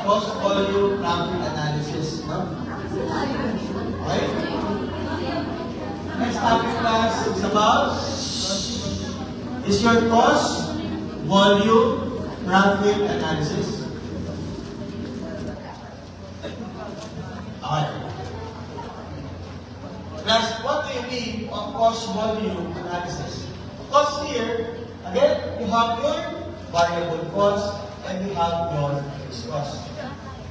cost volume profit analysis. No? Okay? Next topic class is about is your cost volume profit analysis. Okay. Class, what do you mean of cost volume analysis? Cost here, again, you have your variable cost and you have your fixed cost.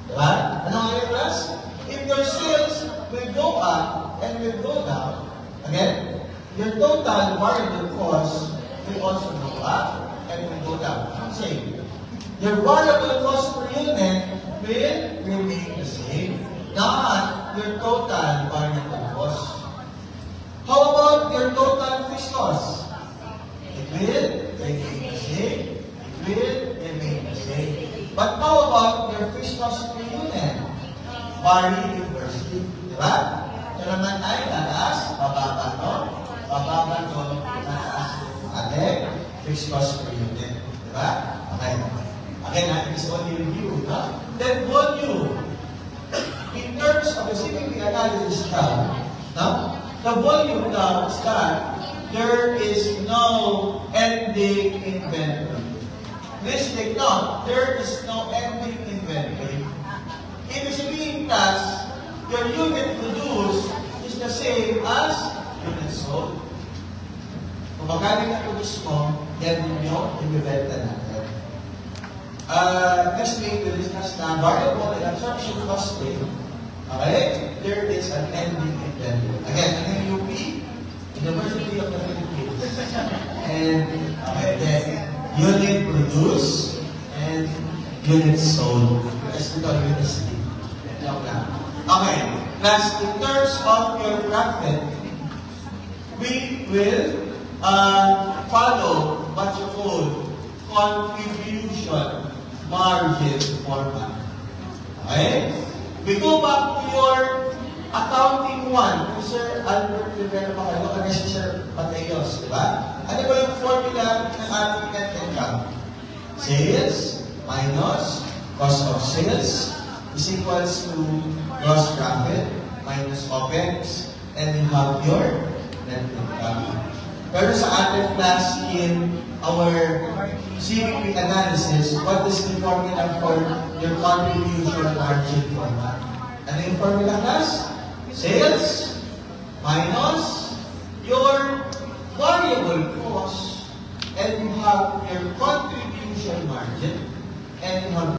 Diba? Ano nga yung class? If your sales will go up and will go down, again, your total variable cost will also go up and will go down. Same. Your variable cost per unit will remain the same, not your total variable cost. How about your total fixed cost? It will remain the same. It will remain the same. But how about your fixed cost per unit? Vary inversely. Diba? Ito naman ay tataas, bababa no? Bababa no, tataas. Ating fixed cost per unit. Diba? Okay. Again, it is only review. No? Then volume. In terms of the CPP analysis tab, no? The volume tab is that there is no ending inventory. Please take note, there is no ending inventory. Ibig sabihin, class, your unit produced is the same as unit sold. Kung magkano na produce mo, yan din yung ibibenta natin. Next week, we'll discuss na variable and absorption costing. Okay? There is an ending inventory. Again, ang UP, University of the Philippines. And then, unit produced and unit sold. Kasi ito, USD. Okay. Plus, in terms of your profit, we will follow what you call contribution margin format. Okay? We go back to your accounting one. Sir Albert Rivera pa kayo, ano si Sir Mateos, di ba? Ano ba yung formula ng ating net income? Sales minus cost of sales is equals to gross profit minus OPEX, and you have your net income. Pero sa ating class in our CPP analysis, what is the formula for your contribution margin format? Ano yung formula, class? Sales minus your variable cost, and you have your contribution margin, and you have